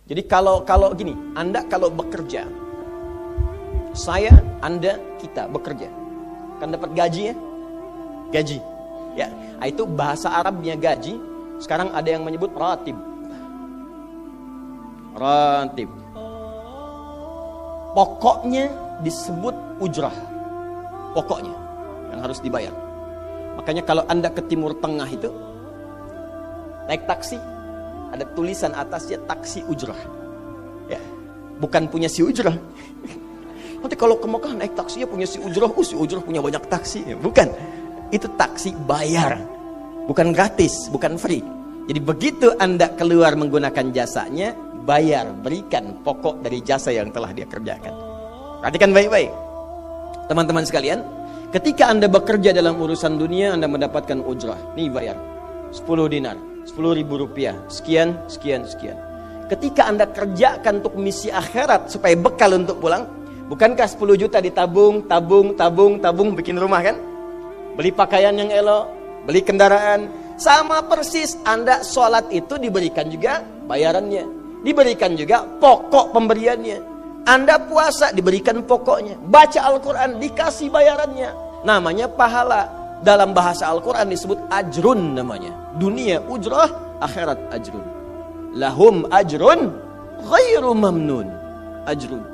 Jadi kalau gini, Anda kalau bekerja, saya, Anda, kita bekerja, kan dapat gaji ya? Gaji. Ya, itu bahasa Arabnya gaji. Sekarang ada yang menyebut ratib. Ratib. Pokoknya disebut ujrah. Pokoknya yang harus dibayar. Makanya kalau Anda ke Timur Tengah itu naik taksi, ada tulisan atasnya taksi ujrah. Ya, bukan punya si ujrah. Nanti kalau ke Mekah naik taksinya punya si ujrah, si ujrah punya banyak taksi. Ya, bukan. Itu taksi bayar. Bukan gratis, bukan free. Jadi begitu Anda keluar menggunakan jasanya, bayar, berikan pokok dari jasa yang telah dia kerjakan. Perhatikan baik-baik. Teman-teman sekalian, ketika Anda bekerja dalam urusan dunia, Anda mendapatkan ujrah. Nih bayar 10 dinar, 10.000 rupiah, sekian. Ketika Anda kerjakan untuk misi akhirat supaya bekal untuk pulang, bukankah 10 juta ditabung, tabung, bikin rumah kan? Beli pakaian yang elok, beli kendaraan. Sama persis Anda sholat itu diberikan juga bayarannya, diberikan juga pokok pemberiannya. Anda puasa diberikan pokoknya, baca Al-Quran dikasih bayarannya. Namanya pahala. Dalam bahasa Al-Quran disebut ajrun namanya. Dunia ujrah, akhirat ajrun. Lahum ajrun ghairu mamnun. Ajrun.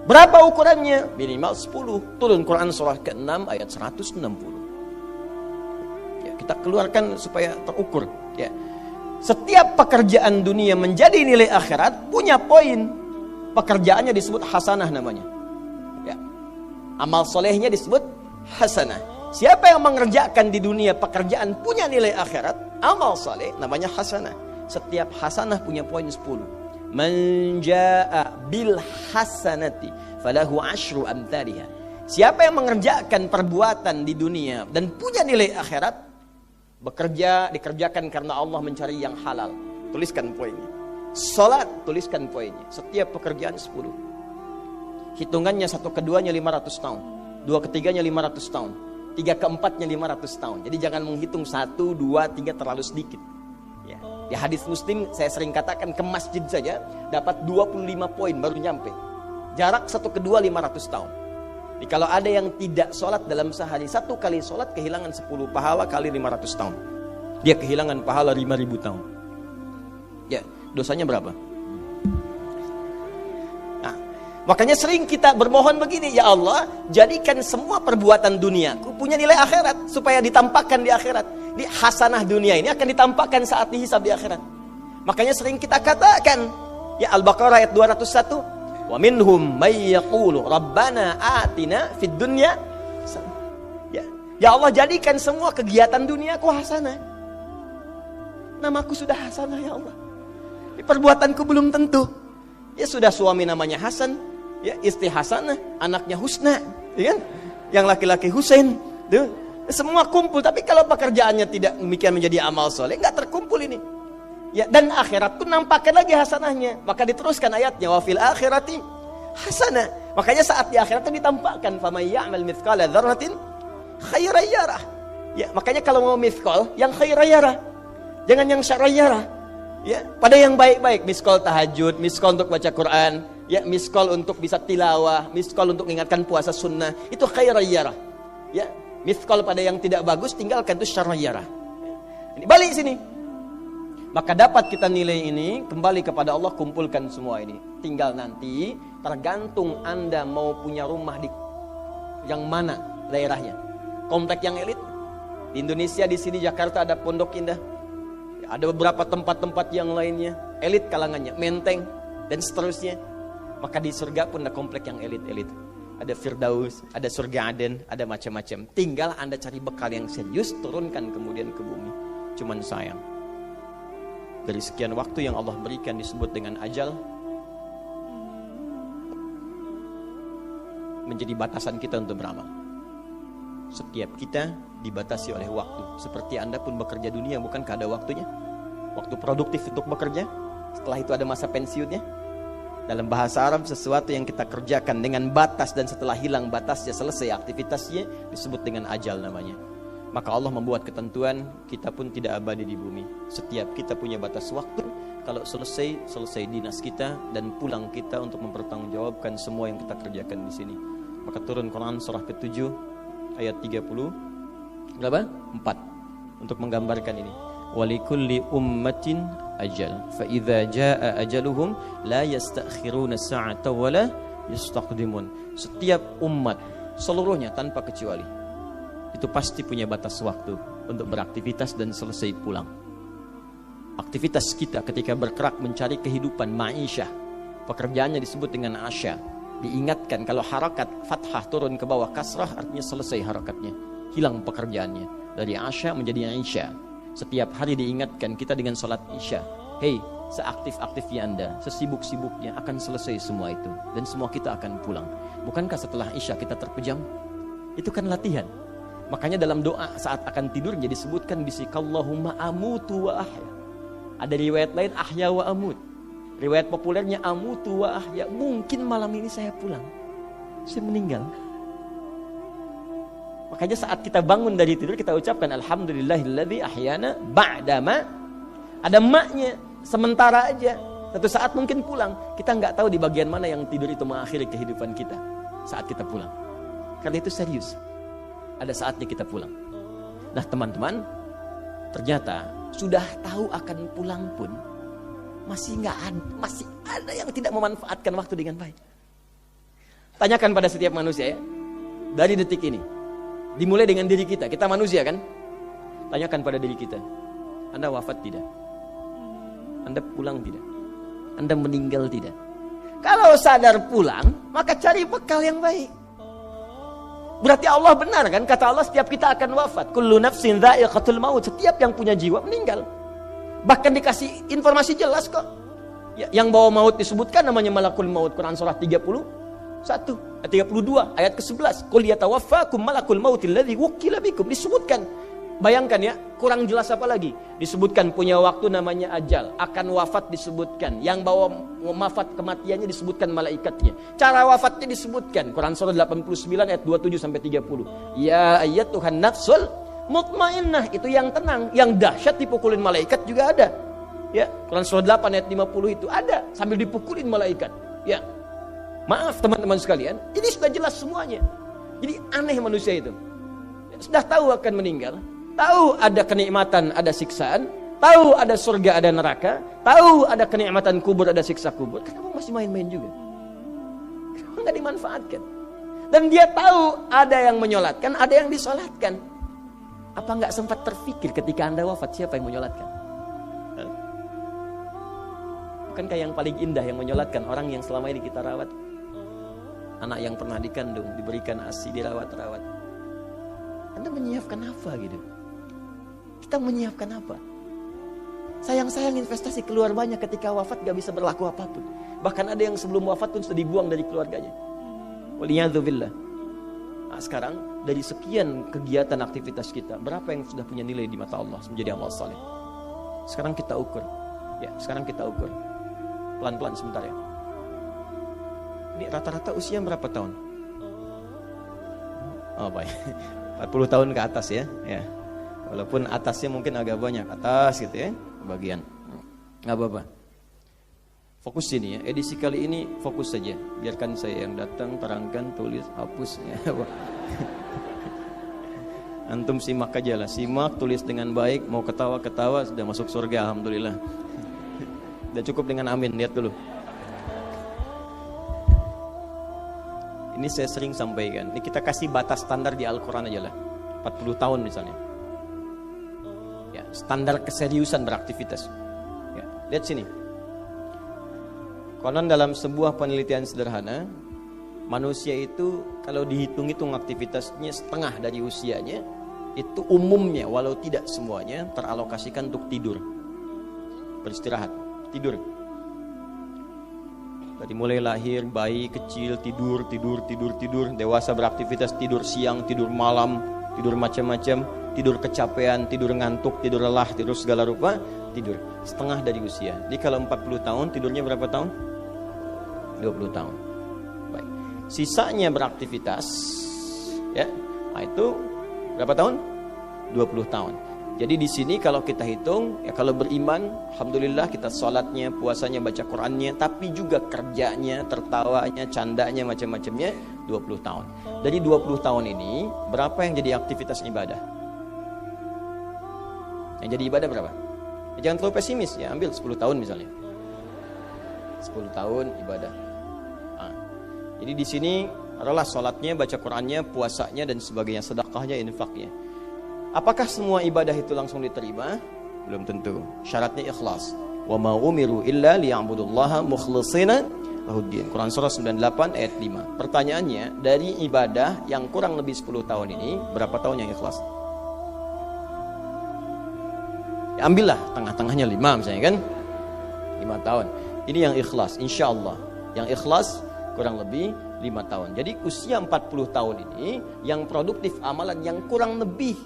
Berapa ukurannya? Minimal 10. Turun Quran surah ke-6 ayat 160. Ya, kita keluarkan supaya terukur. Ya. Setiap pekerjaan dunia menjadi nilai akhirat punya poin. Pekerjaannya disebut hasanah namanya. Ya. Amal solehnya disebut hasanah. Siapa yang mengerjakan di dunia pekerjaan punya nilai akhirat, amal soleh namanya hasanah. Setiap hasanah punya poin 10. Man jaa bil hasanati falahu asyru amthaliha. Siapa yang mengerjakan perbuatan di dunia dan punya nilai akhirat, bekerja dikerjakan karena Allah mencari yang halal. Tuliskan poinnya. Salat, tuliskan poinnya. Setiap pekerjaan 10. Hitungannya 1 keduanya 500 tahun, 2 ketiganya 500 tahun, 3 keempatnya 500 tahun. Jadi jangan menghitung 1, 2, 3 terlalu sedikit. Ya. Di hadis Muslim saya sering katakan ke masjid saja dapat 25 poin baru nyampe. Jarak 1 kedua 500 tahun. Jadi kalau ada yang tidak sholat dalam sehari, 1 kali sholat kehilangan 10 pahala kali 500 tahun. Dia kehilangan pahala 5.000 tahun. Ya, dosanya berapa? Nah, makanya sering kita bermohon begini, ya Allah, jadikan semua perbuatan duniaku punya nilai akhirat supaya ditampakkan di akhirat. Di hasanah dunia ini akan ditampakkan saat dihisab di akhirat. Makanya sering kita katakan, ya Al-Baqarah ayat 201, wa minhum may yaqulu rabbana atina fid dunya. Ya Allah, jadikan semua kegiatan duniaku hasanah. Namaku sudah hasanah ya Allah. Perbuatanku belum tentu. Ya sudah suami namanya Hasan, ya istri Hasanah, anaknya Husna, ya kan? Yang laki-laki Husain, tuh. Semua kumpul, tapi kalau pekerjaannya tidak demikian menjadi amal soleh, nggak terkumpul ini. Ya, dan akhirat pun nampakkan lagi hasanahnya. Maka diteruskan ayatnya, wa fil akhirati hasanah. Makanya saat di akhirat itu ditampakkan, faman ya'mal mithqala dzarratin khairan yarah. Ya, makanya kalau mau mithqal, yang khairan yarah. Jangan yang syarran yarah. Ya, pada yang baik-baik, miskol tahajud, miskol untuk baca Quran, ya, miskol untuk bisa tilawah, miskol untuk mengingatkan puasa sunnah, itu khairan yarah. Ya, miskol pada yang tidak bagus, tinggalkan, itu syarran yarah. Ini balik sini. Maka dapat kita nilai ini, kembali kepada Allah, kumpulkan semua ini. Tinggal nanti, tergantung Anda mau punya rumah di yang mana daerahnya. Komplek yang elit. Di Indonesia, di sini Jakarta ada Pondok Indah. Ada beberapa tempat-tempat yang lainnya, elit kalangannya, Menteng, dan seterusnya. Maka di surga pun ada komplek yang elit-elit. Ada Firdaus, ada surga Aden, ada macam-macam. Tinggal Anda cari bekal yang serius, turunkan kemudian ke bumi. Cuman sayang, dari sekian waktu yang Allah berikan disebut dengan ajal, menjadi batasan kita untuk beramal. Setiap kita dibatasi oleh waktu. Seperti Anda pun bekerja dunia, bukankah ada waktunya? Waktu produktif untuk bekerja, setelah itu ada masa pensiunnya. Dalam bahasa Arab, sesuatu yang kita kerjakan dengan batas dan setelah hilang batasnya, selesai aktivitasnya, disebut dengan ajal namanya. Maka Allah membuat ketentuan, kita pun tidak abadi di bumi. Setiap kita punya batas waktu. kalau selesai dinas kita dan pulang kita untuk mempertanggungjawabkan semua yang kita kerjakan di sini. Maka turun Quran surah ke-7 ayat 30 berapa? 4 untuk menggambarkan ini. Walikulli ummatin ajal fa idza jaa ajaluhum la yastakhiruna sa'ata wa la yastaqdimun. Setiap umat seluruhnya tanpa kecuali itu pasti punya batas waktu untuk beraktivitas dan selesai pulang. Aktivitas kita ketika bergerak mencari kehidupan ma'isyah, pekerjaannya disebut dengan asya. Diingatkan kalau harakat fathah turun ke bawah kasrah artinya selesai harakatnya, hilang pekerjaannya. Dari asya menjadi isya. Setiap hari diingatkan kita dengan salat isya. Hei, seaktif-aktifnya Anda, sesibuk-sibuknya akan selesai semua itu dan semua kita akan pulang. Bukankah setelah isya kita terpejam? Itu kan latihan. Makanya dalam doa saat akan tidur jadi disebutkan bisikallahumma amutu wa ahya. Ada riwayat lain ahya wa amut. Riwayat populernya amutu wa ahya. Mungkin malam ini saya pulang, saya meninggal. Makanya saat kita bangun dari tidur kita ucapkan alhamdulillahilladzi ahyana ba'dama. Ada maknya, sementara aja. Satu saat mungkin pulang. Kita nggak tahu di bagian mana yang tidur itu mengakhiri kehidupan kita saat kita pulang. Karena itu serius. Ada saatnya kita pulang. Nah teman-teman, ternyata sudah tahu akan pulang pun masih ada yang tidak memanfaatkan waktu dengan baik. Tanyakan pada setiap manusia ya. Dari detik ini, dimulai dengan diri kita. Kita manusia kan? Tanyakan pada diri kita. Anda wafat tidak? Anda pulang tidak? Anda meninggal tidak? Kalau sadar pulang, maka cari bekal yang baik. Berarti Allah benar kan? Kata Allah setiap kita akan wafat. Kullu nafsin dha'iqatul maut. Setiap yang punya jiwa meninggal. Bahkan dikasih informasi jelas kok. Yang bawa maut disebutkan namanya malakul maut. Quran surah 32 ayat ke-11. Qul yatawaffakum malakul mautil ladzi wukkila bikum. Disebutkan. Bayangkan ya, kurang jelas apa lagi? Disebutkan punya waktu namanya ajal, akan wafat disebutkan. Yang bawa wafat kematiannya disebutkan malaikatnya. Cara wafatnya disebutkan. Quran surah 89 ayat 27 sampai 30. Ya ayyatuhan nafsul mutmainnah, itu yang tenang, yang dahsyat dipukulin malaikat juga ada. Ya, Quran surah 8 ayat 50 itu ada sambil dipukulin malaikat. Ya. Maaf teman-teman sekalian, ini sudah jelas semuanya. Jadi aneh manusia itu. Sudah tahu akan meninggal, tahu ada kenikmatan, ada siksaan, tahu ada surga, ada neraka, tahu ada kenikmatan kubur, ada siksa kubur. Kenapa masih main-main juga? Kenapa nggak dimanfaatkan? Dan dia tahu ada yang menyolatkan, ada yang disolatkan. Apa nggak sempat terfikir ketika Anda wafat siapa yang menyolatkan? Bukankah yang paling indah yang menyolatkan orang yang selama ini kita rawat? Anak yang pernah dikandung, diberikan ASI, dirawat-rawat. Anda menyiapkan apa gitu? Kita menyiapkan apa? Sayang-sayang investasi keluar banyak ketika wafat gak bisa berlaku apapun. Bahkan ada yang sebelum wafat pun sudah dibuang dari keluarganya. Waliyadzubillah. Nah, sekarang dari sekian kegiatan aktivitas kita, berapa yang sudah punya nilai di mata Allah menjadi amal saleh? Sekarang kita ukur. Ya, sekarang kita ukur. Pelan-pelan sebentar ya. Ini rata-rata usia berapa tahun? Oh baik. 40 tahun ke atas ya. Ya. Walaupun atasnya mungkin agak banyak, atas gitu ya, bagian. Nggak apa-apa. Fokus sini ya. Edisi kali ini fokus saja. Biarkan saya yang datang, terangkan, tulis, hapus ya. Antum simak aja lah. Simak, tulis dengan baik, mau ketawa-ketawa sudah masuk surga alhamdulillah. Udah cukup dengan amin, lihat dulu. Ini saya sering sampaikan. Ini kita kasih batas standar di Al-Quran aja lah. 40 tahun misalnya. Ya, standar keseriusan beraktivitas. Ya, lihat sini. Konon dalam sebuah penelitian sederhana, manusia itu kalau dihitung-hitung aktivitasnya setengah dari usianya, itu umumnya walau tidak semuanya teralokasikan untuk tidur. Beristirahat, tidur. Dari mulai lahir, bayi kecil, tidur, dewasa beraktivitas, tidur siang, tidur malam, tidur macam-macam, tidur kecapean, tidur ngantuk, tidur lelah, tidur segala rupa, tidur. Setengah dari usia. Jadi kalau 40 tahun, tidurnya berapa tahun? 20 tahun. Baik. Sisanya beraktivitas, ya. Nah itu berapa tahun? 20 tahun. Jadi di sini kalau kita hitung, ya kalau beriman, alhamdulillah kita sholatnya, puasanya, baca Qurannya, tapi juga kerjanya, tertawanya, candanya, macam-macamnya 20 tahun. Dari 20 tahun ini, berapa yang jadi aktivitas ibadah? Yang jadi ibadah berapa? Ya, jangan terlalu pesimis, ya ambil 10 tahun misalnya. 10 tahun ibadah. Nah, jadi di sini adalah sholatnya, baca Qurannya, puasanya, dan sebagainya, sedekahnya, infaknya. Apakah semua ibadah itu langsung diterima? Belum tentu. Syaratnya ikhlas. Wa ma umiru illa liya'budullaha mukhlishina lahuddin. Quran surah 98 ayat 5. Pertanyaannya, dari ibadah yang kurang lebih 10 tahun ini, berapa tahun yang ikhlas? Ya, ambillah tengah-tengahnya 5 misalnya kan. 5 tahun. Ini yang ikhlas, insya Allah. Yang ikhlas kurang lebih 5 tahun. Jadi usia 40 tahun ini, yang produktif amalan yang kurang lebih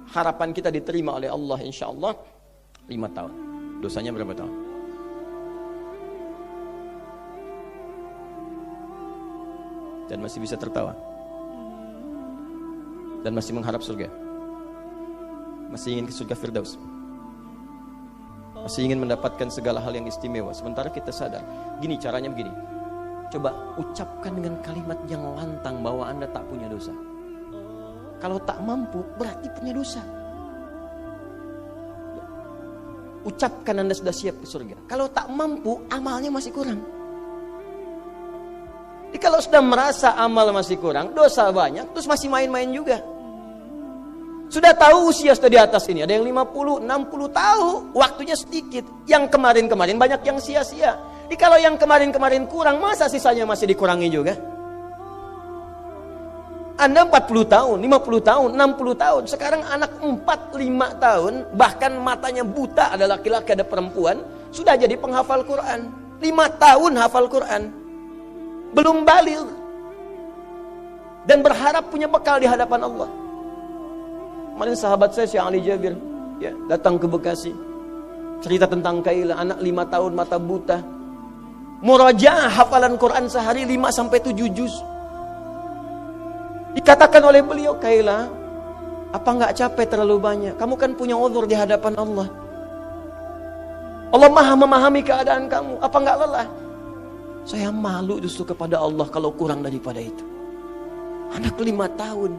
harapan kita diterima oleh Allah insya Allah 5 tahun. Dosanya berapa tahun? Dan masih bisa tertawa. Dan masih mengharap surga. Masih ingin ke surga Firdaus. Masih ingin mendapatkan segala hal yang istimewa. Sementara kita sadar, gini caranya begini. Coba ucapkan dengan kalimat yang lantang bahwa Anda tak punya dosa. Kalau tak mampu, berarti punya dosa. Ucapkan Anda sudah siap ke surga. Kalau tak mampu, amalnya masih kurang. Jadi kalau sudah merasa amal masih kurang, dosa banyak, terus masih main-main juga. Sudah tahu usia sudah di atas ini, ada yang 50, 60 tahu, waktunya sedikit. Yang kemarin-kemarin banyak yang sia-sia. Jadi kalau yang kemarin-kemarin kurang, masa sisanya masih dikurangi juga? Anda 40 tahun, 50 tahun, 60 tahun. Sekarang anak 4, 5 tahun, bahkan matanya buta, ada laki-laki, ada perempuan, sudah jadi penghafal Quran. 5 tahun hafal Quran. Belum baligh. Dan berharap punya bekal di hadapan Allah. Kemarin sahabat saya, Syekh Ali Jabir, ya, datang ke Bekasi. Cerita tentang Kaila, anak 5 tahun, mata buta. Murajaah hafalan Quran sehari 5-7 juz. Dikatakan oleh beliau, Kaila, apa enggak capek terlalu banyak? Kamu kan punya uzur di hadapan Allah. Allah Maha memahami keadaan kamu. Apa enggak lelah? Saya malu justru kepada Allah kalau kurang daripada itu. Anak 5 tahun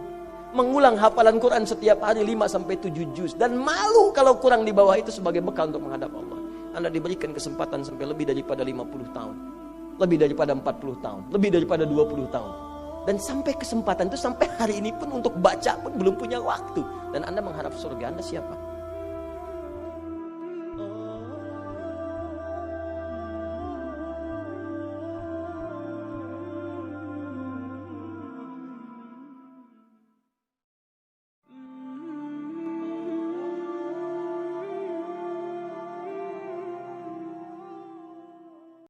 mengulang hafalan Quran setiap hari 5-7 juz, dan malu kalau kurang di bawah itu sebagai bekal untuk menghadap Allah. Anda diberikan kesempatan sampai lebih daripada 50 tahun, lebih daripada 40 tahun, lebih daripada 20 tahun. Dan sampai kesempatan itu, sampai hari ini pun untuk baca pun belum punya waktu. Dan Anda mengharap surga, Anda siapa?